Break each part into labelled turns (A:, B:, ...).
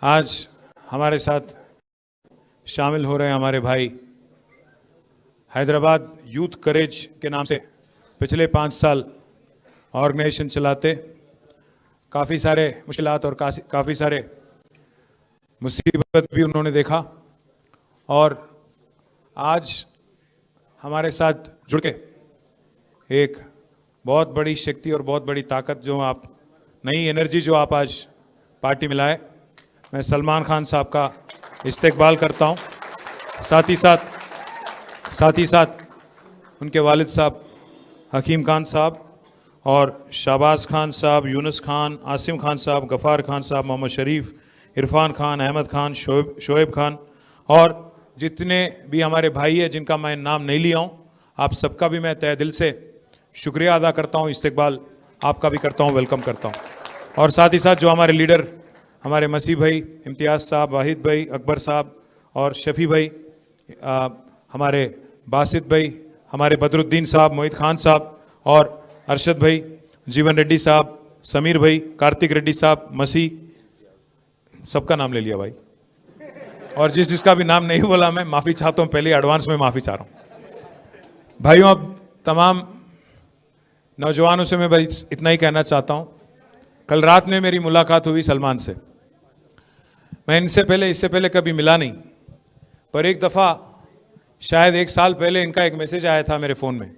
A: आज हमारे साथ शामिल हो रहे हैं हमारे भाई हैदराबाद यूथ करेज के नाम से पिछले 5 साल ऑर्गेनाइजेशन चलाते, काफ़ी सारे मुश्किलात और काफ़ी सारे मुसीबत भी उन्होंने देखा और आज हमारे साथ जुड़ के एक बहुत बड़ी शक्ति और बहुत बड़ी ताकत जो आप नई एनर्जी जो आप आज पार्टी में लाए, मैं सलमान खान साहब का इस्तेकबाल करता हूं। साथ ही साथ उनके वालिद साहब हकीम खान साहब और शाहबाज खान साहब, यूनुस खान, आसिम खान साहब, गफ़ार खान साहब, मोहम्मद शरीफ, इरफान खान, अहमद खान, शोएब खान और जितने भी हमारे भाई हैं जिनका मैं नाम नहीं लिया हूँ, आप सबका भी मैं तहे दिल से शुक्रिया अदा करता हूँ, इस्तेकबाल आपका भी करता हूँ, वेलकम करता हूँ। और साथ ही साथ जो हमारे लीडर हमारे मसीह भाई, इम्तियाज़ साहब, वाहिद भाई, अकबर साहब और शफ़ी भाई, हमारे बासित भाई, हमारे बदरुद्दीन साहब, मोहित खान साहब और अरशद भाई, जीवन रेड्डी साहब, समीर भाई, कार्तिक रेड्डी साहब, मसीह, सबका नाम ले लिया भाई। और जिसका भी नाम नहीं बोला मैं माफ़ी चाहता हूँ, पहले एडवांस में माफ़ी चाह रहा हूँ। भाइयों, अब तमाम नौजवानों से मैं भाई इतना ही कहना चाहता हूँ, कल रात में मेरी मुलाकात हुई सलमान से। मैं इससे पहले कभी मिला नहीं, पर एक दफ़ा शायद 1 साल पहले इनका एक मैसेज आया था मेरे फ़ोन में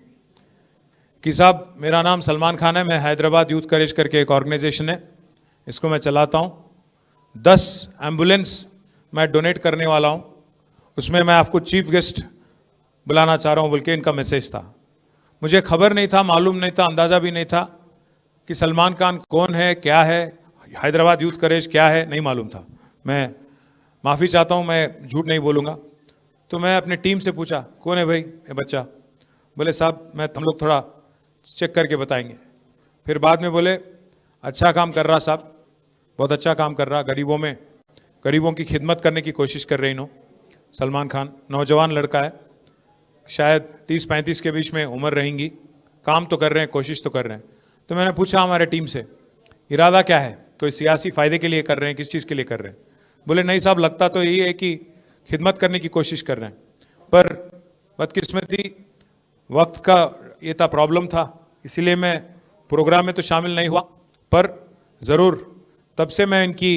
A: कि साहब मेरा नाम सलमान खान है, मैं हैदराबाद यूथ करेज करके एक ऑर्गेनाइजेशन है, इसको मैं चलाता हूँ, 10 एम्बुलेंस मैं डोनेट करने वाला हूँ, उसमें मैं आपको चीफ गेस्ट बुलाना चाह रहा हूँ बोल के इनका मैसेज था। मुझे खबर नहीं था, मालूम नहीं था, अंदाज़ा भी नहीं था कि सलमान खान कौन है, क्या है, हैदराबाद यूथ करेज क्या है, नहीं मालूम था। मैं माफ़ी चाहता हूँ, मैं झूठ नहीं बोलूँगा। तो मैं अपनी टीम से पूछा कौन है भाई ये बच्चा, बोले साहब हम लोग थोड़ा चेक करके बताएंगे। फिर बाद में बोले अच्छा काम कर रहा साहब, बहुत अच्छा काम कर रहा, गरीबों की खिदमत करने की कोशिश कर रहे इन्हों। सलमान खान नौजवान लड़का है, शायद 30-35 के बीच में उम्र रहेंगी, काम तो कर रहे हैं, कोशिश तो कर रहे हैं। तो मैंने पूछा हमारे टीम से इरादा क्या है, कोई सियासी फ़ायदे के लिए कर रहे हैं, किस चीज़ के लिए कर रहे हैं? बोले नहीं साहब, लगता तो यही है कि खिदमत करने की कोशिश कर रहे हैं, पर बदकिस्मती वक्त का ये था, प्रॉब्लम था, इसीलिए मैं प्रोग्राम में तो शामिल नहीं हुआ, पर ज़रूर तब से मैं इनकी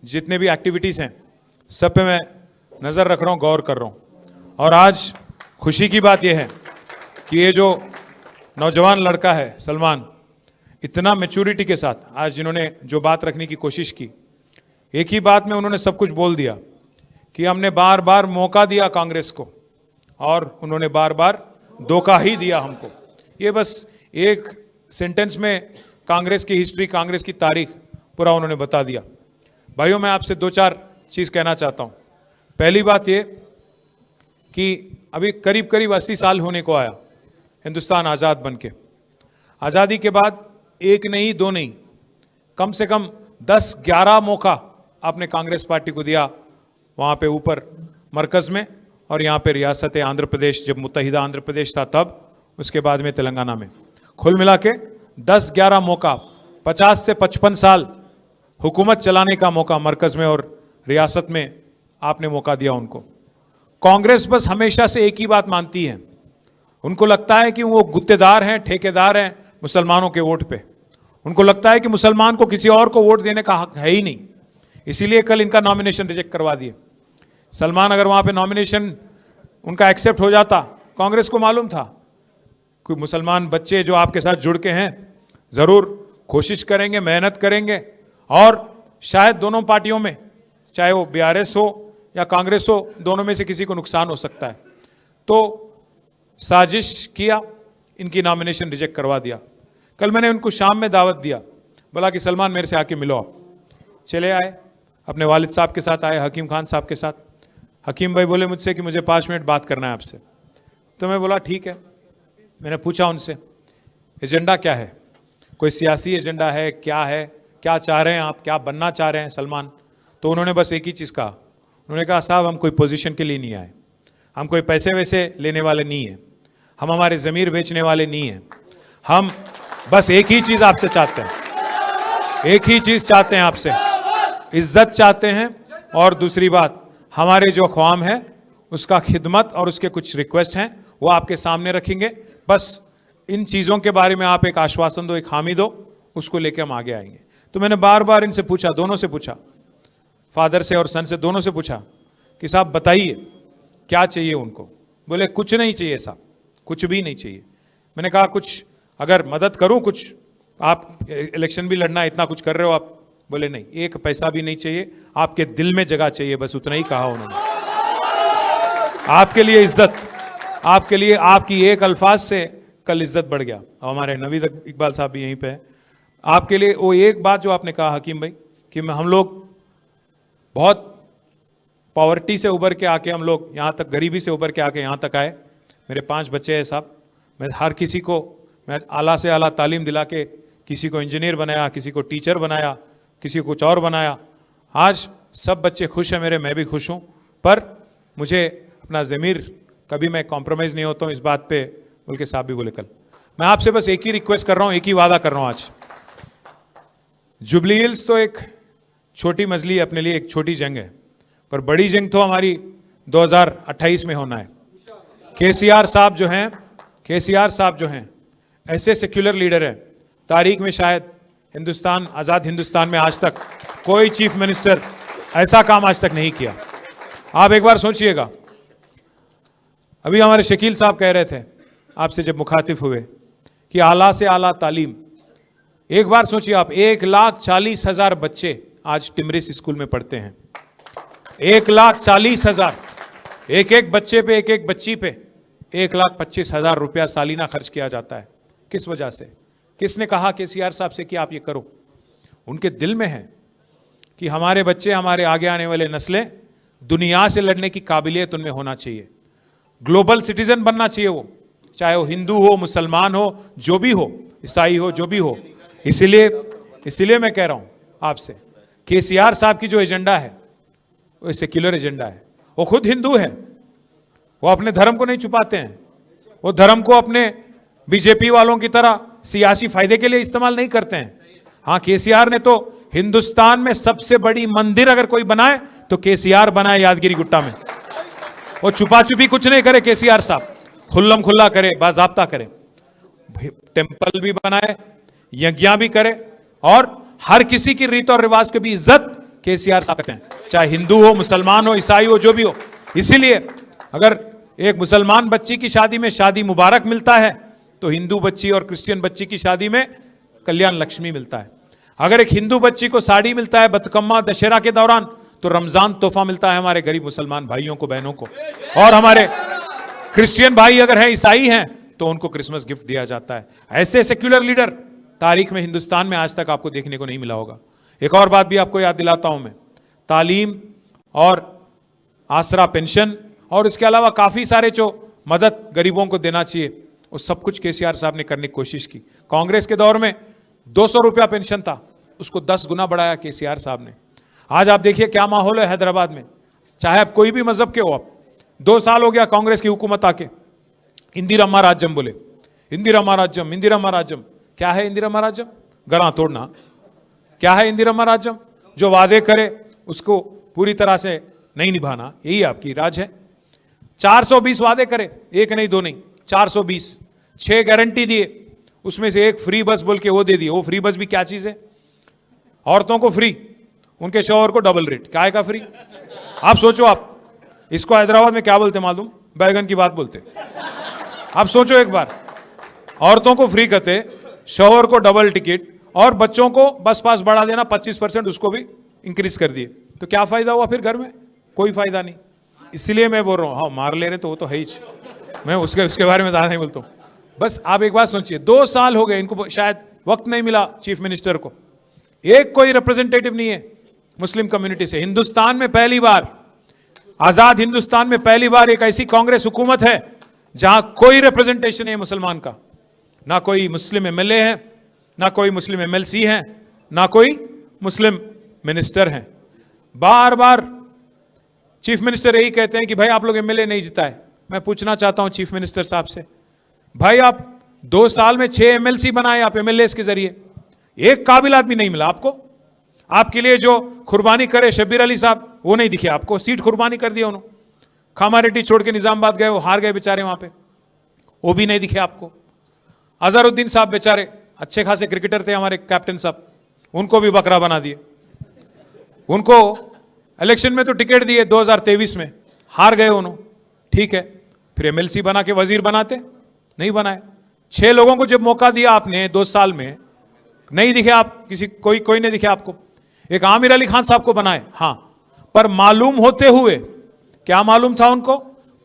A: जितने भी एक्टिविटीज़ हैं सब पे मैं नज़र रख रहा हूँ, गौर कर रहा हूँ। और आज खुशी की बात यह है कि ये जो नौजवान लड़का है सलमान, इतना मैच्योरिटी के साथ आज जिन्होंने जो बात रखने की कोशिश की, एक ही बात में उन्होंने सब कुछ बोल दिया कि हमने बार बार मौका दिया कांग्रेस को और उन्होंने बार बार धोखा ही दिया हमको। ये बस एक सेंटेंस में कांग्रेस की हिस्ट्री, कांग्रेस की तारीख पूरा उन्होंने बता दिया। भाइयों, मैं आपसे 2-4 चीज़ कहना चाहता हूँ। पहली बात ये कि अभी करीब 80 साल होने को आया हिंदुस्तान आज़ाद बन के। आज़ादी के बाद 1 नहीं 2 नहीं, कम से कम 10-11 मौका आपने कांग्रेस पार्टी को दिया, वहाँ पे ऊपर मरकज़ में और यहाँ पे रियासत आंध्र प्रदेश, जब मुत्तहिदा आंध्र प्रदेश था तब, उसके बाद में तेलंगाना में, कुल मिला के 10-11 मौका, 50 से 55 साल हुकूमत चलाने का मौका मरकज़ में और रियासत में आपने मौका दिया उनको। कांग्रेस बस हमेशा से एक ही बात मानती है, उनको लगता है कि वो गुत्तेदार हैं, ठेकेदार हैं मुसलमानों के वोट पे। उनको लगता है कि मुसलमान को किसी और को वोट देने का हक है ही नहीं, इसीलिए कल इनका नॉमिनेशन रिजेक्ट करवा दिए। सलमान अगर वहाँ पे नॉमिनेशन उनका एक्सेप्ट हो जाता, कांग्रेस को मालूम था कि मुसलमान बच्चे जो आपके साथ जुड़ के हैं ज़रूर कोशिश करेंगे, मेहनत करेंगे और शायद दोनों पार्टियों में, चाहे वो बीआरएस हो या कांग्रेस हो, दोनों में से किसी को नुकसान हो सकता है। तो साजिश किया, इनकी नॉमिनेशन रिजेक्ट करवा दिया। कल मैंने उनको शाम में दावत दिया, बोला कि सलमान मेरे से आके मिलो आप। चले आए, अपने वालिद साहब के साथ आए, हकीम खान साहब के साथ। हकीम भाई बोले मुझसे कि मुझे 5 मिनट बात करना है आपसे। तो मैं बोला ठीक है। मैंने पूछा उनसे एजेंडा क्या है, कोई सियासी एजेंडा है, क्या चाह रहे हैं आप, क्या बनना चाह रहे हैं सलमान? तो उन्होंने बस एक ही चीज़ कहा, उन्होंने कहा साहब हम कोई पोजीशन के लिए नहीं आए, हम कोई पैसे वैसे लेने वाले नहीं हैं, हम हमारे ज़मीर बेचने वाले नहीं हैं, हम बस एक ही चीज़ आपसे चाहते हैं, एक ही चीज़ चाहते हैं आपसे, इज्जत चाहते हैं और दूसरी बात, हमारे जो ख्वाम है उसका खिदमत और उसके कुछ रिक्वेस्ट हैं वो आपके सामने रखेंगे। बस इन चीज़ों के बारे में आप एक आश्वासन दो, एक हामी दो, उसको लेके हम आगे आएंगे। तो मैंने बार बार इनसे पूछा, दोनों से पूछा, फादर से और सन से, दोनों से पूछा कि साहब बताइए क्या चाहिए उनको। बोले कुछ नहीं चाहिए साहब, कुछ भी नहीं चाहिए। मैंने कहा कुछ अगर मदद करूं, कुछ आप इलेक्शन भी लड़ना, इतना कुछ कर रहे हो आप। बोले नहीं, एक पैसा भी नहीं चाहिए, आपके दिल में जगह चाहिए, बस उतना ही कहा उन्होंने। आपके लिए इज्जत, आपके लिए आपकी एक अल्फाज से कल इज्जत बढ़ गया। हमारे नवीद इकबाल साहब भी यहीं पे हैं। आपके लिए वो एक बात जो आपने कहा हकीम भाई कि हम लोग बहुत पॉवर्टी से उभर के आके, हम लोग यहाँ तक गरीबी से उभर के आके यहाँ तक आए। मेरे 5 बच्चे हैं साहब, मैं हर किसी को मैं आला से आला तालीम दिला के किसी को इंजीनियर बनाया, किसी को टीचर बनाया, किसी को कुछ और बनाया। आज सब बच्चे खुश हैं मेरे, मैं भी खुश हूँ। पर मुझे अपना ज़मीर, कभी मैं कॉम्प्रोमाइज़ नहीं होता हूँ इस बात पे, बल्कि साहब भी बोले कल। मैं आपसे बस एक ही रिक्वेस्ट कर रहा हूँ, एक ही वादा कर रहा हूँ आज। जुबली हिल्स तो एक छोटी मजली अपने लिए, एक छोटी जंग है, पर बड़ी जंग तो हमारी 2028 में होना है। केसीआर साहब जो हैं ऐसे सेक्युलर लीडर हैं, तारीख में शायद हिंदुस्तान, आज़ाद हिंदुस्तान में आज तक कोई चीफ मिनिस्टर ऐसा काम आज तक नहीं किया। आप एक बार सोचिएगा, अभी हमारे शकील साहब कह रहे थे आपसे जब मुखातिब हुए कि आला से आला तालीम। एक बार सोचिए आप, 1,40,000 बच्चे आज टिमरिस स्कूल में पढ़ते हैं। 1,40,000, एक एक बच्चे पे, एक एक बच्ची पे 1,25,000 रुपया सालीना खर्च किया जाता है। किस वजह से? किसने कहा केसीआर साहब से कि आप ये करो? उनके दिल में है कि हमारे बच्चे, हमारे आगे आने वाले नस्लें दुनिया से लड़ने की काबिलियत उनमें होना चाहिए, ग्लोबल सिटीजन बनना चाहिए वो, चाहे वो हिंदू हो, मुसलमान हो, जो भी हो, ईसाई हो, जो भी हो। इसीलिए मैं कह रहा हूं आपसे, केसीआर साहब की जो एजेंडा है वो सेक्युलर एजेंडा है। वो खुद हिंदू है, वो अपने धर्म को नहीं छुपाते हैं, वो धर्म को अपने बीजेपी वालों की तरह सियासी फायदे के लिए इस्तेमाल नहीं करते हैं। हाँ, केसीआर ने तो हिंदुस्तान में सबसे बड़ी मंदिर अगर कोई बनाए तो केसीआर बनाए यादगिरी गुट्टा में। वो छुपा छुपी कुछ नहीं करे केसीआर साहब, खुल्लम खुल्ला करे, बाजाब्ता करे, टेंपल भी बनाए, यज्ञ भी करे, और हर किसी की रीत और रिवाज की भी इज्जत केसीआर साहब करते हैं, चाहे हिंदू हो, मुसलमान हो, ईसाई हो, जो भी हो। इसीलिए अगर एक मुसलमान बच्ची की शादी में शादी मुबारक मिलता है तो हिंदू बच्ची और क्रिश्चियन बच्ची की शादी में कल्याण लक्ष्मी मिलता है। अगर एक हिंदू बच्ची को साड़ी मिलता है बतकम्मा दशहरा के दौरान, तो रमजान तोहफा मिलता है हमारे गरीब मुसलमान भाइयों को, बहनों को। और हमारे क्रिश्चियन भाई अगर हैं, ईसाई हैं, तो उनको क्रिसमस गिफ्ट दिया जाता है। ऐसे सेक्युलर लीडर तारीख में हिंदुस्तान में आज तक आपको देखने को नहीं मिला होगा। एक और बात भी आपको याद दिलाता हूं मैं, तालीम और आसरा पेंशन और इसके अलावा काफी सारे जो मदद गरीबों को देना चाहिए, वो सब कुछ केसीआर साहब ने करने की कोशिश की। कांग्रेस के दौर में 200 रुपया पेंशन था, उसको 10 गुना बढ़ाया केसीआर साहब ने। आज आप देखिए क्या माहौल है हैदराबाद में, चाहे आप कोई भी मजहब के हो। आप 2 साल हो गया कांग्रेस की हुकूमत आके, इंदिरा राज्यम बोले, इंदिरा राज्यम, इंदिरा राज्यम। क्या है इंदिरा राज्यम? गला तोड़ना। क्या है इंदिरा राज्यम? जो वादे करे उसको पूरी तरह से नहीं निभाना, यही आपकी राज है। 420 वादे करे, एक नहीं दो नहीं, 420, 6 गारंटी दिए, उसमें से एक फ्री बस बोल के वो दे दिए। वो फ्री बस भी क्या चीज है? औरतों को फ्री, उनके शौहर को डबल रेट। क्या का फ्री? आप सोचो, आप इसको हैदराबाद में क्या बोलते मालूम? बैगन की बात बोलते। आप सोचो एक बार, औरतों को फ्री कहते, शौहर को डबल टिकट, और बच्चों को बस पास बढ़ा देना 25%, उसको भी इंक्रीज कर दिए। तो क्या फायदा हुआ फिर घर में? कोई फायदा नहीं। इसलिए मैं बोल रहा हूं, हाँ मार ले रहे तो वो तो है ही, मैं उसके बारे में ज्यादा नहीं बोलता हूं। बस आप एक बात सोचिए, 2 साल हो गए इनको, शायद वक्त नहीं मिला चीफ मिनिस्टर को, एक कोई रिप्रेजेंटेटिव नहीं है मुस्लिम कम्युनिटी से। हिंदुस्तान में पहली बार, आजाद हिंदुस्तान में पहली बार एक ऐसी कांग्रेस हुकूमत है जहां कोई रिप्रेजेंटेशन है मुसलमान का। ना कोई मुस्लिम एमएलए है, ना कोई मुस्लिम एमएलसी है, ना कोई मुस्लिम मिनिस्टर हैं। बार बार चीफ मिनिस्टर यही कहते हैं कि भाई आप लोग एमएलए नहीं जिताए। मैं पूछना चाहता हूं चीफ मिनिस्टर साहब से, भाई आप 2 साल में 6 एमएलसी बनाए आप एमएलए के जरिए, एक काबिल आदमी नहीं मिला आपको। आपके लिए जो कुर्बानी करे शब्बीर अली साहब, वो नहीं दिखे आपको, सीट कुर्बानी कर दिया उन्होंने। खामारेड्डी छोड़ के निजामाबाद गए, वो हार गए बेचारे वहां पे, वो भी नहीं दिखे आपको। अजहरुद्दीन साहब बेचारे अच्छे खासे क्रिकेटर थे हमारे कैप्टन साहब, उनको भी बकरा बना दिए। उनको इलेक्शन में तो टिकट दिए 2023 में, हार गए उन्होंने, ठीक है। फिर एमएलसी बना के वजीर बनाते, नहीं बनाए। 6 लोगों को जब मौका दिया आपने 2 साल में, नहीं दिखे आप, कोई नहीं दिखे आपको। एक आमिर अली खान साहब को बनाए, हां, पर मालूम होते हुए, क्या मालूम था उनको?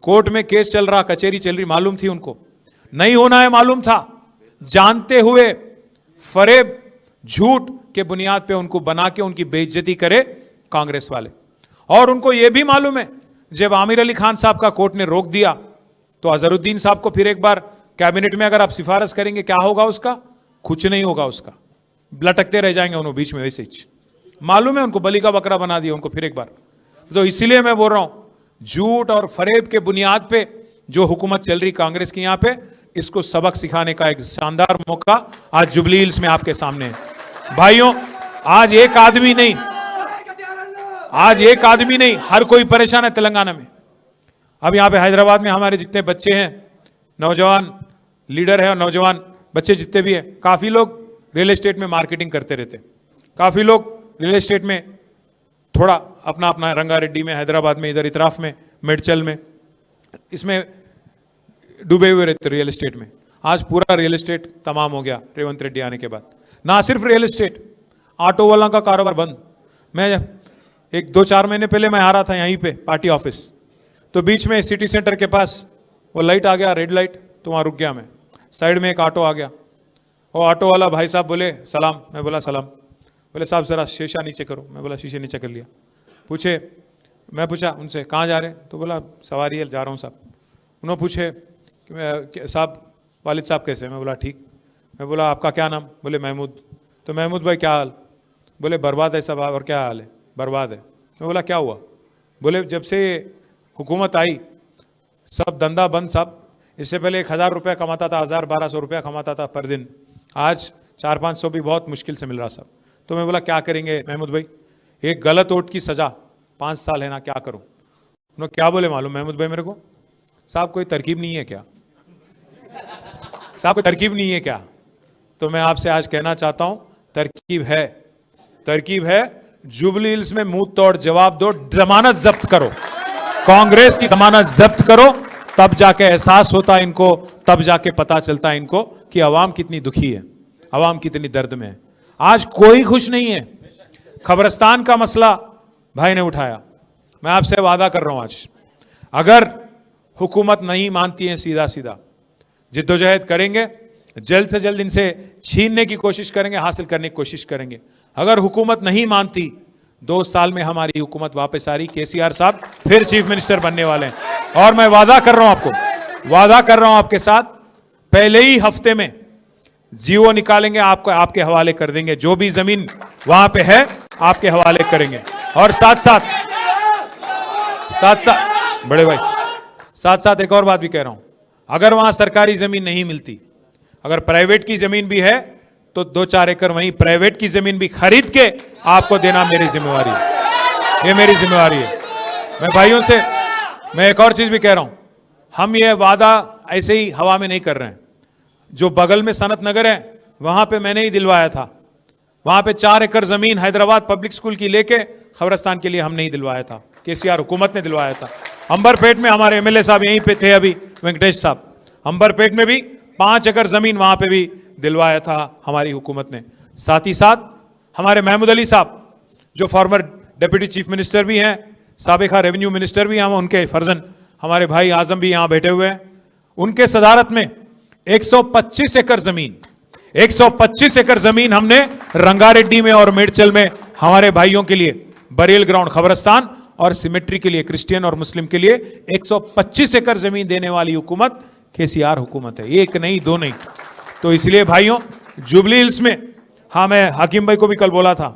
A: कोर्ट में केस चल रहा, कचहरी चल रही, मालूम थी उनको नहीं होना है, मालूम था, जानते हुए फरेब झूठ के बुनियाद पे उनको बना के उनकी बेइज्जती करे कांग्रेस वाले। और उनको यह भी मालूम है जब आमिर अली खान साहब का कोर्ट ने रोक दिया तो अजहरुद्दीन साहब को फिर एक बार कैबिनेट में अगर आप सिफारिश करेंगे, क्या होगा उसका? कुछ नहीं होगा उसका, लटकते रह जाएंगे उन्होंने बीच में, वैसे ही मालूम है उनको, बलि का बकरा बना दिया उनको फिर एक बार। तो इसीलिए मैं बोल रहा हूं, झूठ और फरेब के बुनियाद पे जो हुकूमत चल रही कांग्रेस की यहां पे, इसको सबक सिखाने का एक शानदार मौका आज जुबली हिल्स में आपके सामने है। भाइयों, आज एक आदमी नहीं, हर कोई परेशान है तेलंगाना में। अब यहां पे हैदराबाद में हमारे जितने बच्चे हैं, नौजवान लीडर है और नौजवान बच्चे जितने भी हैं, काफी लोग रियल एस्टेट में मार्केटिंग करते रहते, काफी लोग रियल एस्टेट में थोड़ा अपना अपना रंगारेड्डी में, हैदराबाद में, इधर इतराफ में, मेडचल में, इसमें डूबे हुए रहते रियल एस्टेट में। आज पूरा रियल एस्टेट तमाम हो गया रेवंत रेड्डी आने के बाद। ना सिर्फ रियल एस्टेट, ऑटो वाला का कारोबार बंद। मैं 1-2-4 महीने पहले मैं आ रहा था यहीं पे पार्टी ऑफिस, तो बीच में सिटी सेंटर के पास वो लाइट आ गया, रेड लाइट, तो वहां रुक गया मैं। साइड में एक ऑटो आ गया, वो ऑटो वाला भाई साहब बोले सलाम, मैं बोला सलाम। बोले साहब जरा शीशा नीचे करो, मैं बोला शीशे नीचे कर लिया। मैं पूछा उनसे कहाँ जा रहे हैं, तो बोला सवारी है, जा रहा हूँ साहब। उन्होंने पूछे कि साहब वालिद साहब कैसे? मैं बोला ठीक। मैं बोला आपका क्या नाम? बोले महमूद। तो महमूद भाई क्या हाल? बोले बर्बाद है साहब। और क्या हाल है? बर्बाद है। मैं बोला क्या हुआ? बोले जब से हुकूमत आई सब धंधा बंद साहब। इससे पहले 1000 रुपया कमाता था, 1000-1200 रुपया कमाता था पर दिन, आज 400-500 भी बहुत मुश्किल से मिल रहा साहब। तो मैं बोला क्या करेंगे महमूद भाई? एक गलत वोट की सजा 5 साल है ना, क्या करूं? उन्होंने क्या बोले मालूम महमूद भाई मेरे को? साहब कोई तरकीब नहीं है क्या? साहब कोई तरकीब नहीं है क्या? तो मैं आपसे आज कहना चाहता हूं तरकीब है, तरकीब है। जुबली हिल्स में मुंह तोड़ जवाब दो, जमानत जब्त करो, कांग्रेस की जमानत जब्त करो, तब जाके एहसास होता है इनको, तब जाके पता चलता है इनको कि अवाम कितनी दुखी है, अवाम कितनी दर्द में है। आज कोई खुश नहीं है। खबरस्तान का मसला भाई ने उठाया, मैं आपसे वादा कर रहा हूं आज, अगर हुकूमत नहीं मानती है सीधा सीधा जिद्दोजहद करेंगे, जल्द से जल्द इनसे छीनने की कोशिश करेंगे, हासिल करने की कोशिश करेंगे। अगर हुकूमत नहीं मानती, 2 साल में हमारी हुकूमत वापस आ रही, केसीआर साहब फिर चीफ मिनिस्टर बनने वाले हैं। और मैं वादा कर रहा हूं आपको, वादा कर रहा हूं आपके साथ, पहले ही हफ्ते में जीओ निकालेंगे, आपको आपके हवाले कर देंगे, जो भी जमीन वहां पे है आपके हवाले करेंगे। और साथ साथ बड़े भाई, साथ साथ एक और बात भी कह रहा हूं, अगर वहां सरकारी जमीन नहीं मिलती, अगर प्राइवेट की जमीन भी है तो 2-4 एकड़ वहीं प्राइवेट की जमीन भी खरीद के आपको देना मेरी जिम्मेवारी है, ये मेरी जिम्मेवारी है। मैं भाइयों से मैं एक और चीज भी कह रहा हूं, हम ये वादा ऐसे ही हवा में नहीं कर रहे हैं। जो बगल में सनत नगर है वहां पे मैंने ही दिलवाया था, वहां पे 4 एकड़ जमीन हैदराबाद पब्लिक स्कूल की लेके खबरस्तान के लिए हम नहीं दिलवाया था, केसीआर हुकूमत ने दिलवाया था। अंबरपेट में हमारे एमएलए साहब यहीं पे थे अभी, वेंकटेश साहब, अंबरपेट में भी 5 एकड़ जमीन वहां पे भी दिलवाया था हमारी हुकूमत ने। साथ ही साथ हमारे महमूद अली साहब जो फॉर्मर डिप्टी चीफ मिनिस्टर भी हैं, साबिका रेवेन्यू मिनिस्टर भी हैं, उनके फर्जन हमारे भाई आजम भी यहां बैठे हुए हैं, उनके सदारत में 125 एकड़ जमीन, 125 एकड़ जमीन हमने रंगारेड्डी में और मेडचल में हमारे भाइयों के लिए, बरेल ग्राउंड खबरस्तान और सिमेट्री के लिए, क्रिश्चियन और मुस्लिम के लिए 125 एकड़ जमीन देने वाली हुकूमत केसीआर हुकूमत है, एक नहीं 2 नहीं। तो इसलिए भाइयों जुबली हिल्स में, हाँ मैं हाकिम भाई को भी कल बोला था,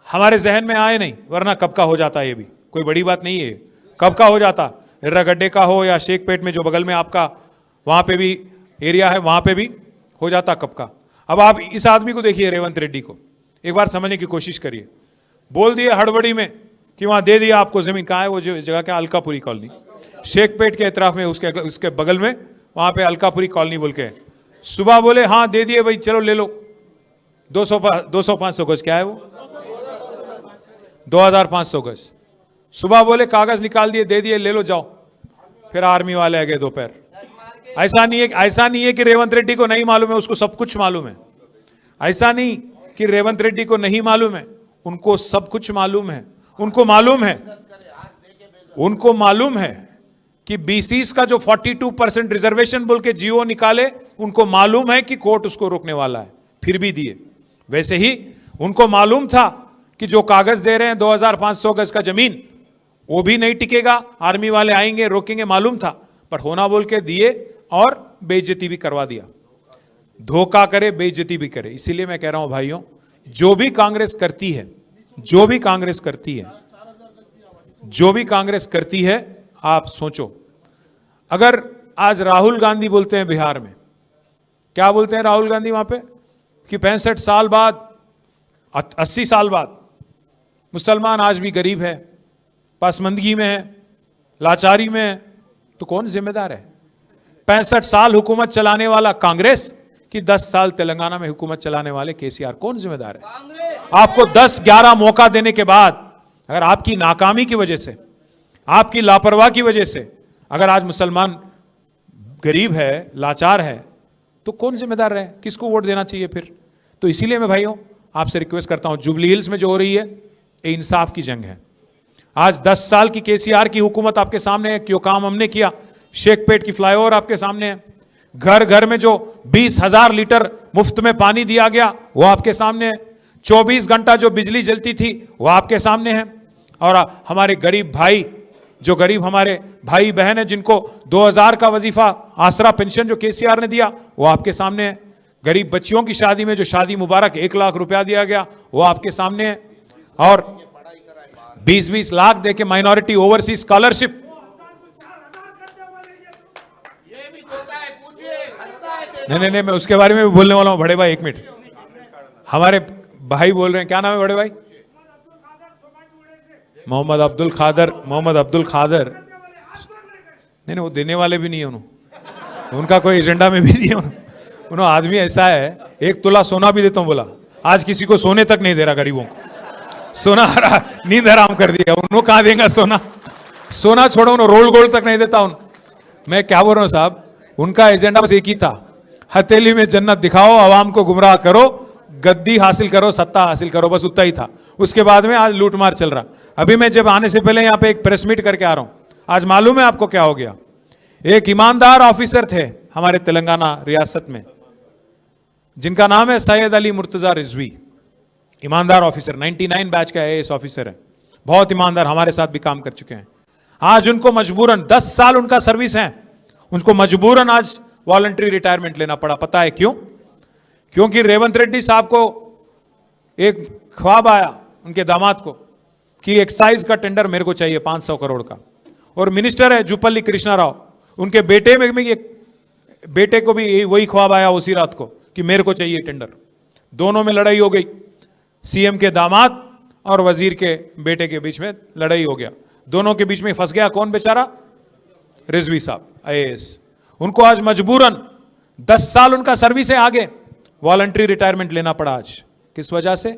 A: हमारे जहन में आए नहीं, वरना कब का हो जाता, ये भी कोई बड़ी बात नहीं है, कब का हो जाता, इर्रागड्डे का हो या शेखपेट में जो बगल में आपका वहां पे भी एरिया है, वहां पे भी हो जाता कब का। अब आप इस आदमी को देखिए, रेवंत रेड्डी को, एक बार समझने की कोशिश करिए। बोल दिए हड़बड़ी में कि वहां दे दिया आपको जमीन। कहाँ है वो जगह? क्या? अलकापुरी कॉलोनी, शेखपेट के एतराफ में, उसके बगल में, वहां पे अलकापुरी कॉलोनी बोल के। सुबह बोले हाँ दे दिए भाई, चलो ले लो। 200-500 गज, क्या है वो, 2500 गज। सुबह बोले कागज निकाल दिए, दे दिए, ले लो जाओ। फिर आर्मी वाले आ गए दोपहर। ऐसा नहीं है कि रेवंत रेड्डी को नहीं मालूम है, उसको सब कुछ मालूम है। ऐसा नहीं कि रेवंत रेड्डी को नहीं मालूम है, उनको सब कुछ मालूम है। उनको मालूम है कि बीसीस का जो 42% रिजर्वेशन बोल के जीओ निकाले, उनको मालूम है कि कोर्ट उसको रोकने वाला है, फिर भी दिए। वैसे ही उनको मालूम था कि जो कागज दे रहे हैं 2500 गज का जमीन, वो भी नहीं टिकेगा, आर्मी वाले आएंगे रोकेंगे, मालूम था, पर होना बोल के दिए और बेइज्जती भी करवा दिया। धोखा करे, बेइज्जती भी करे। इसीलिए मैं कह रहा हूं भाइयों, जो भी कांग्रेस करती है, आप सोचो। अगर आज राहुल गांधी बोलते हैं बिहार में, क्या बोलते हैं राहुल गांधी वहां पे, कि 65 साल बाद, 80 साल बाद मुसलमान आज भी गरीब है, पासमंदगी में है, लाचारी में है, तो कौन जिम्मेदार है? 65 साल हुकूमत चलाने वाला कांग्रेस कि 10 साल तेलंगाना में हुकूमत चलाने वाले केसीआर, कौन जिम्मेदार है? आपको 10-11 मौका देने के बाद अगर आपकी नाकामी की वजह से, आपकी लापरवाही की वजह से अगर आज मुसलमान गरीब है, लाचार है, तो कौन जिम्मेदार है? किसको वोट देना चाहिए फिर? तो इसीलिए मैं भाइयों आपसे रिक्वेस्ट करता हूं, जुबली हिल्स में जो हो रही है, ये इंसाफ की जंग है। आज 10 साल की केसीआर की हुकूमत आपके सामने है, क्यों काम हमने किया। शेखपेट की फ्लाईओवर आपके सामने है, घर घर में जो 20,000 लीटर मुफ्त में पानी दिया गया वो आपके सामने है, 24 घंटा जो बिजली जलती थी वो आपके सामने है। और हमारे गरीब भाई, जो गरीब हमारे भाई बहन है, जिनको 2000 का वजीफा आसरा पेंशन जो केसीआर ने दिया वो आपके सामने है। गरीब बच्चियों की शादी में जो शादी मुबारक 1 लाख रुपया दिया गया वो आपके सामने है। और 20-20 लाख देके माइनॉरिटी ओवरसीज स्कॉलरशिप, नहीं, मैं उसके बारे में भी बोलने वाला हूं। बड़े भाई 1 मिनट, हमारे भाई बोल रहे हैं, क्या नाम है बड़े भाई? मोहम्मद अब्दुल खादर। नहीं, वो देने वाले भी नहीं है, उनका कोई एजेंडा में भी नहीं है। उन्होंने आदमी ऐसा है, 1 तोला सोना भी देता हूं बोला, आज किसी को सोने तक नहीं दे रहा गरीबों को। सोना नींद हराम कर दिया। उन्होंने कहां देगा सोना छोड़ो, उन्होंने रोल गोल्ड तक नहीं देता। मैं क्या बोल रहा हूं साहब, उनका एजेंडा बस एक ही था, हथेली में जन्नत दिखाओ, आवाम को गुमराह करो, गद्दी हासिल करो, सत्ता हासिल करो, बस उतना ही था। उसके बाद में आज लूटमार चल रहा। अभी मैं जब आने से पहले यहां पे एक प्रेस मीट करके आ रहा हूं, आज मालूम है आपको क्या हो गया? एक ईमानदार ऑफिसर थे हमारे तेलंगाना रियासत में, जिनका नाम है सैयद अली मुर्तजा रिजवी। ईमानदार ऑफिसर, 99 बैच का आईएएस ऑफिसर है, बहुत ईमानदार, हमारे साथ भी काम कर चुके हैं। आज उनको मजबूरन 10 साल उनका सर्विस है, उनको मजबूरन आज वॉलंटरी रिटायरमेंट लेना पड़ा। पता है क्यों? क्योंकि रेवंत रेड्डी साहब को एक ख्वाब आया, उनके दामाद को, कि एक्साइज का टेंडर मेरे को चाहिए 500 करोड़ का। और मिनिस्टर है जुपल्ली कृष्णा राव, उनके बेटे में भी बेटे को भी वही ख्वाब आया उसी रात को कि मेरे को चाहिए टेंडर। दोनों में लड़ाई हो गई, सीएम के दामाद और वजीर के बेटे के बीच में लड़ाई हो गया। दोनों के बीच में फंस गया कौन बेचारा? रिजवी साहब आईएएस। उनको आज मजबूरन 10 साल उनका सर्विस है, आगे वॉलंटरी रिटायरमेंट लेना पड़ा आज। किस वजह से?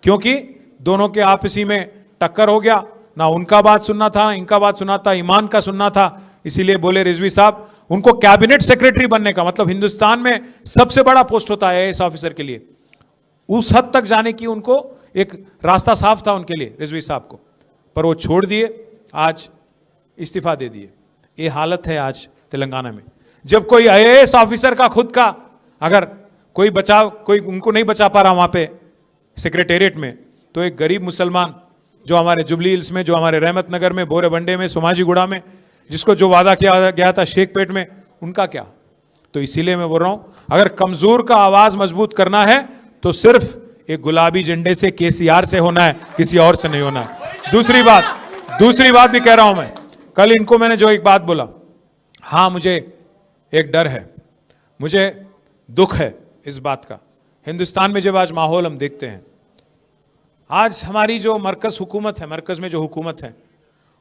A: क्योंकि दोनों के आपसी में टक्कर हो गया, ना उनका बात सुनना था, इनका बात सुनना था, ईमान का सुनना था। इसीलिए बोले रिजवी साहब, उनको कैबिनेट सेक्रेटरी बनने का मतलब हिंदुस्तान में सबसे बड़ा पोस्ट होता है आईएएस ऑफिसर के लिए, उस हद तक जाने की उनको एक रास्ता साफ था उनके लिए, रिजवी साहब को, पर वो छोड़ दिए, आज इस्तीफा दे दिए। ये हालत है आज तेलंगाना में। जब कोई आईएएस ऑफिसर का खुद का अगर कोई उनको नहीं बचा पा रहा वहां पे सेक्रेटेरिएट में, तो एक गरीब मुसलमान जो हमारे जुबली हिल्स में, जो हमारे रहमत नगर में, बोरेबंडे में, सोमाजीगुड़ा में, जिसको जो वादा किया गया था शेखपेट में, उनका क्या? तो इसीलिए मैं बोल रहा हूं, अगर कमजोर का आवाज मजबूत करना है तो सिर्फ एक गुलाबी झंडे से, केसीआर से होना है, किसी और से नहीं होना है। दूसरी बात भी कह रहा हूं मैं, कल इनको मैंने जो एक बात बोला, हां मुझे एक डर है, मुझे दुख है इस बात का, हिंदुस्तान में जब आज माहौल हम देखते हैं आज हमारी जो मरकज हुकूमत है, मरकज में जो हुकूमत है,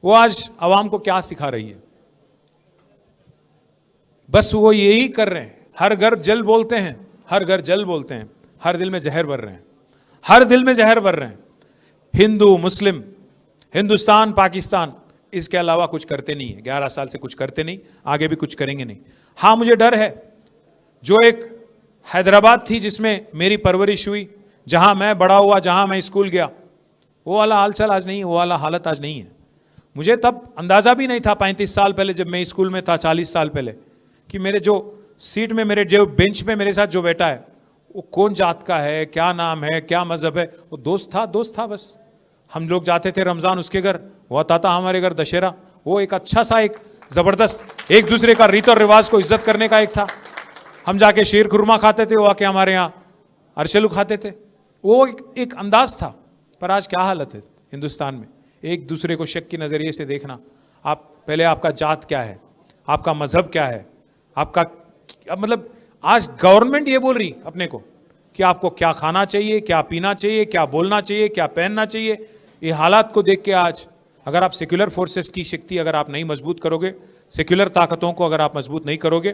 A: वो आज अवाम को क्या सिखा रही है? बस वो यही कर रहे हैं, हर घर जल बोलते हैं, हर घर जल बोलते हैं, हर दिल में जहर भर रहे हैं, हर दिल में जहर भर रहे हैं। हिंदू मुस्लिम, हिंदुस्तान पाकिस्तान, इसके अलावा कुछ करते नहीं है। 11 साल से कुछ करते नहीं, आगे भी कुछ करेंगे नहीं। हाँ, मुझे डर है, जो एक हैदराबाद थी जिसमें मेरी परवरिश हुई, जहां मैं बड़ा हुआ, जहां मैं स्कूल गया, वो वाला हालचाल आज नहीं है, वो वाला हालत आज नहीं है। मुझे तब अंदाजा भी नहीं था 35 साल पहले जब मैं स्कूल में था, 40 साल पहले, कि मेरे जो सीट में, मेरे जो बेंच में मेरे साथ जो बैठा है वो कौन जात का है, क्या नाम है, क्या मजहब है। वो दोस्त था बस। हम लोग जाते थे रमजान उसके घर, वो आता था हमारे घर दशहरा। वो एक अच्छा सा, एक जबरदस्त, एक दूसरे का रीत और रिवाज को इज्जत करने का एक था। हम जाके शीर खुरमा खाते थे, वो आके हमारे यहाँ अरशलू खाते थे। वो एक अंदाज था। पर आज क्या हालत है हिंदुस्तान में? एक दूसरे को शक की नजरिए से देखना। आप पहले, आपका जात क्या है, आपका मजहब क्या है, आपका मतलब, आज गवर्नमेंट ये बोल रही अपने को कि आपको क्या खाना चाहिए, क्या पीना चाहिए, क्या बोलना चाहिए, क्या पहनना चाहिए। ये हालात को देख के आज अगर आप सेक्युलर फोर्सेस की शक्ति अगर आप नहीं मजबूत करोगे, सेक्युलर ताकतों को अगर आप मजबूत नहीं करोगे,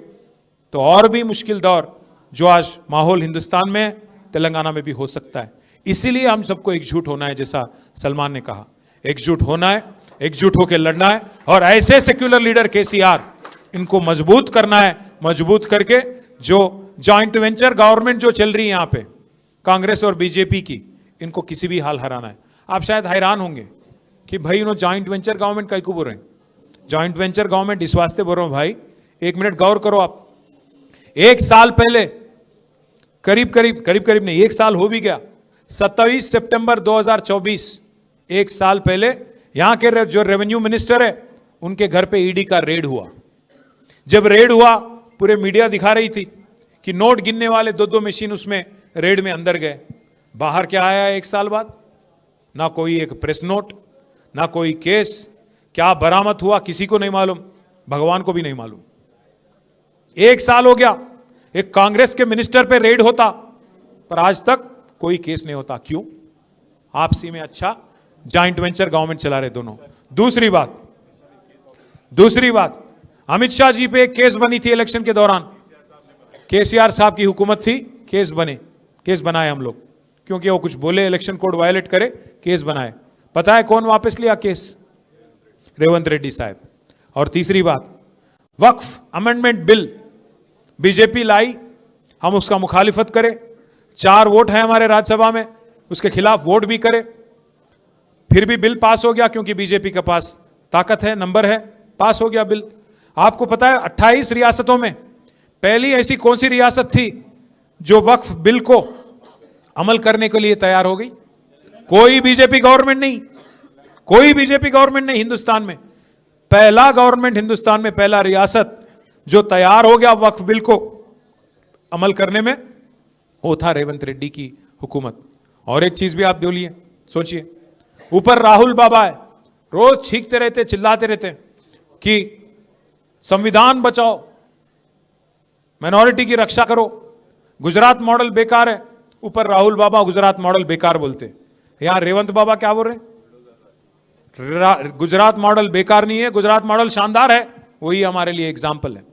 A: तो और भी मुश्किल दौर जो आज माहौल हिंदुस्तान में है, तेलंगाना में भी हो सकता है। इसीलिए हम सबको एकजुट होना है, जैसा सलमान ने कहा, एकजुट होना है, एकजुट होकर लड़ना है। और ऐसे सेक्युलर लीडर केसीआर, इनको मजबूत करना है। मजबूत करके जो जॉइंट वेंचर गवर्नमेंट जो चल रही है यहाँ पे, कांग्रेस और बीजेपी की, इनको किसी भी हाल हराना है। आप शायद हैरान होंगे कि भाई उन्होंने जॉइंट वेंचर गवर्नमेंट कहीं को बोल रहे हैं। जॉइंट वेंचर गवर्नमेंट इस वास्ते बोल रहा हूं भाई, एक मिनट गौर करो आप। एक साल पहले, करीब नहीं, एक साल हो भी गया, 27 सितंबर 2024, एक साल पहले यहां के जो रेवेन्यू मिनिस्टर है, उनके घर पे ईडी का रेड हुआ। जब रेड हुआ, पूरे मीडिया दिखा रही थी कि नोट गिनने वाले 2-2 मशीन उसमें रेड में अंदर गए। बाहर क्या आया एक साल बाद? ना कोई एक प्रेस नोट, ना कोई केस। क्या बरामद हुआ किसी को नहीं मालूम, भगवान को भी नहीं मालूम। एक साल हो गया, एक कांग्रेस के मिनिस्टर पे रेड होता, पर आज तक कोई केस नहीं होता। क्यों? आपसी में अच्छा जॉइंट वेंचर गवर्नमेंट चला रहे दोनों। दूसरी बात, अमित शाह जी पे एक केस बनी थी इलेक्शन के दौरान। केसीआर साहब की हुकूमत थी, केस बनाए हम लोग, क्योंकि वो कुछ बोले, इलेक्शन कोड वायलेट करे, केस बनाए। पता है कौन वापस लिया केस? रेवंत रेड्डी साहब। और तीसरी बात, वक्फ अमेंडमेंट बिल बीजेपी लाई, हम उसका मुखालिफत करें, 4 वोट है हमारे राज्यसभा में, उसके खिलाफ वोट भी करे, फिर भी बिल पास हो गया, क्योंकि बीजेपी के पास ताकत है, नंबर है, पास हो गया बिल। आपको पता है 28 रियासतों में पहली ऐसी कौन सी रियासत थी जो वक्फ बिल को अमल करने के लिए तैयार हो गई? कोई बीजेपी गवर्नमेंट नहीं हिंदुस्तान में। पहला गवर्नमेंट हिंदुस्तान में, पहला रियासत जो तैयार हो गया वक्फ बिल को अमल करने में, वो था रेवंत रेड्डी की हुकूमत। और एक चीज भी आप बोलिए, सोचिए, ऊपर राहुल बाबा है, रोज छींकते रहते, चिल्लाते रहते कि संविधान बचाओ, माइनॉरिटी की रक्षा करो, गुजरात मॉडल बेकार है। ऊपर राहुल बाबा गुजरात मॉडल बेकार बोलते, यहां रेवंत बाबा क्या बोल रहे? गुजरात मॉडल बेकार नहीं है, गुजरात मॉडल शानदार है। वही हमारे लिए एग्जाम्पल है।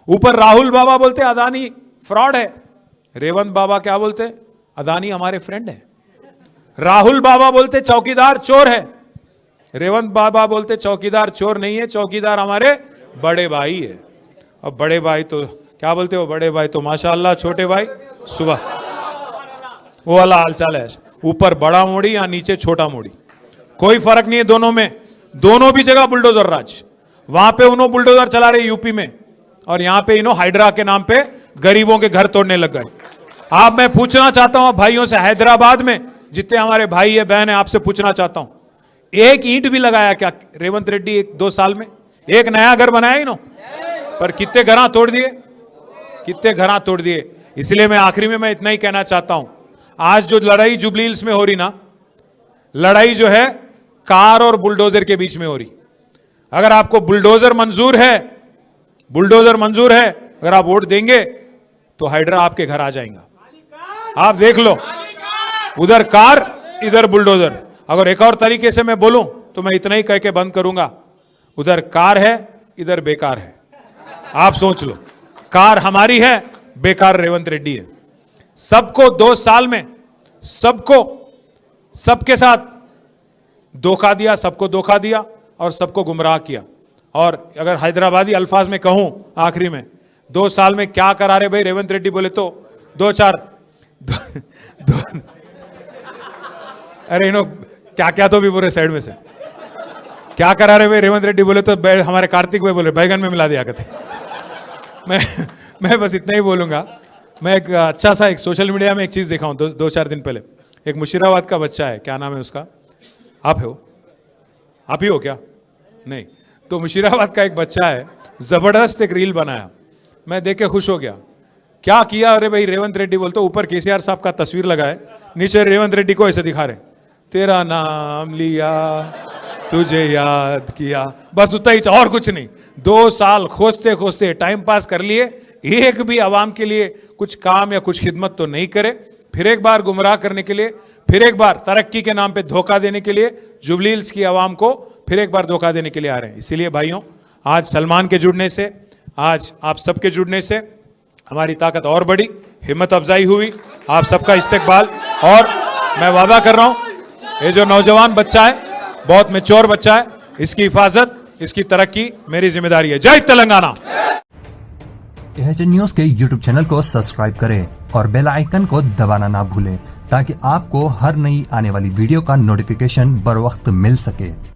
A: ऊपर राहुल बाबा बोलते अदानी फ्रॉड है, रेवंत बाबा क्या बोलते? अदानी हमारे फ्रेंड है। राहुल बाबा बोलते चौकीदार चोर है, रेवंत बाबा बोलते चौकीदार चोर नहीं है, चौकीदार हमारे बड़े भाई है। और बड़े भाई तो क्या बोलते हो? बड़े भाई तो माशाअल्लाह, छोटे भाई सुबह, वो वाला हालचाल है। ऊपर बड़ा मोड़ी या नीचे छोटा मोड़ी, कोई फर्क नहीं है दोनों में। दोनों भी जगह बुलडोजर राज। वहां पे उन्होंने बुलडोजर चला रहे यूपी में, और यहां पे इन्हों हाइड्रा के नाम पे गरीबों के घर तोड़ने लग गए। आप, मैं पूछना चाहता हूं भाइयों से, हैदराबाद में जितने हमारे भाई है बहन है, आपसे पूछना चाहता हूं, एक ईंट भी लगाया क्या रेवंत रेड्डी 1-2 साल में? एक नया घर बनाया इन्होंने? पर कितने घर तोड़ दिए। इसलिए मैं आखिरी में मैं इतना ही कहना चाहता हूं, आज जो लड़ाई जुबली हिल्स में हो रही ना, लड़ाई जो है कार और बुलडोजर के बीच में हो रही। अगर आपको बुलडोजर मंजूर है, अगर आप वोट देंगे तो हाइड्रा आपके घर आ जाएगा। आप देख लो, उधर कार इधर बुलडोजर। अगर एक और तरीके से मैं बोलूं तो मैं इतना ही कह के बंद करूंगा, उधर कार है, इधर बेकार है। आप सोच लो, कार हमारी है, बेकार रेवंत रेड्डी है। सबको 2 साल में सबके साथ धोखा दिया, सबको धोखा दिया और सबको गुमराह किया। और अगर हैदराबादी अल्फाज में कहूं आखिरी में, 2 साल में क्या करा रहे भाई रेवंत रेड्डी बोले तो 2-4 अरे इनो क्या क्या तो भी बोले साइड में से क्या करा रहे भाई रेवंत रेड्डी बोले तो हमारे कार्तिक भाई बोले बैगन में मिला दिया करते। मैं बस इतना ही बोलूंगा। मैं एक अच्छा सा एक सोशल मीडिया में एक चीज देखा हूं 2-4 दिन पहले। एक मुशीराबाद का बच्चा है, क्या नाम है उसका, आप ही हो क्या? नहीं, तो मुशीराबाद का एक बच्चा है, जबरदस्त एक रील बनाया, मैं देख के खुश हो गया। क्या किया, अरे भाई रेवंत रेड्डी बोलते, ऊपर केसीआर साहब का तस्वीर लगाए, नीचे रेवंत रेड्डी को ऐसे दिखा रहे, तेरा नाम लिया तुझे याद किया, बस उतना ही, और कुछ नहीं। 2 साल खोजते खोजते टाइम पास कर लिए, एक भी आवाम के लिए कुछ काम या कुछ खिदमत तो नहीं करे। फिर एक बार गुमराह करने के लिए, फिर एक बार तरक्की के नाम पे धोखा देने के लिए जुबली हिल्स की आवाम को फिर एक बार धोखा देने के लिए आ रहे हैं। इसीलिए भाइयों, आज सलमान के जुड़ने से, आज आप सबके जुड़ने से हमारी ताकत और बढ़ी, हिम्मत अफजाई हुई, आप सबका इस्तेकबाल। और मैं वादा कर रहा हूं, ये जो नौजवान बच्चा है, बहुत मैच्योर बच्चा है, इसकी हिफाजत, इसकी तरक्की मेरी जिम्मेदारी है। जय तेलंगाना।
B: एएचएन न्यूज के यूट्यूब चैनल को सब्सक्राइब करें और बेल आइकन को दबाना ना भूलें ताकि आपको हर नई आने वाली वीडियो का नोटिफिकेशन बर वक्त मिल सके।